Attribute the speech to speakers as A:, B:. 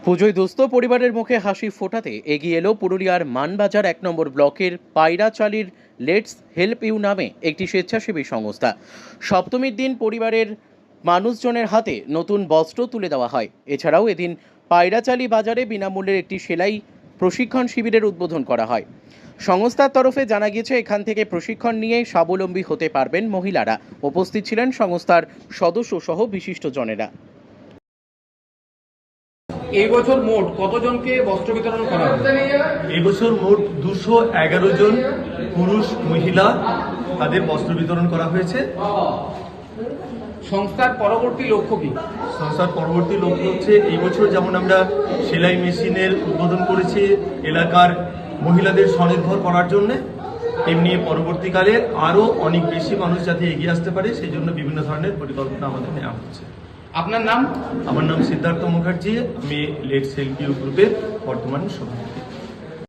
A: পুজোয় দুস্থ পরিবারের মুখে হাসি ফোটাতে এগিয়ে এলো পুরুলিয়ার মানবাজার ১ নম্বর ব্লকের পায়রাচালির লেটস হেল্প ইউ নামে একটি স্বেচ্ছাসেবী সংস্থা। সপ্তমীর দিন পরিবারের মানুষজনের হাতে নতুন বস্ত্র তুলে দেওয়া হয়। এছাড়াও এদিন পায়রাচালি বাজারে বিনামূল্যের একটি সেলাই প্রশিক্ষণ শিবিরের উদ্বোধন করা হয়। সংস্থার তরফে জানা গিয়েছে, এখান থেকে প্রশিক্ষণ নিয়ে স্বাবলম্বী হতে পারবেন মহিলারা। উপস্থিত ছিলেন সংস্থার সদস্য সহ বিশিষ্টজনেরা।
B: এই বছর মোট কতজনকে বস্ত্র বিতরণ করা হবে?
C: এই বছর মোট 211 জন পুরুষ মহিলা তাদের বস্ত্র বিতরণ করা হয়েছে।
B: সংস্থার পরবর্তী লক্ষ্য কি?
C: সংস্থার পরবর্তী লক্ষ্য হচ্ছে, এই বছর যেমন আমরা সেলাই মেশিনের উদ্বোধন করেছি এলাকার মহিলাদের স্বনির্ভর করার জন্য, তেমনি পরবর্তীকালে আরও অনেক বেশি মানুষ যাতে এগিয়ে আসতে পারে সেই জন্য বিভিন্ন ধরনের পরিকল্পনা আমাদের নেওয়া হচ্ছে।
B: আপনার নাম?
C: আমার নাম সিদ্ধার্থ মুখার্জি, আমি লেটস হেল্প ইউ গ্রুপের বর্তমান সভাপতি।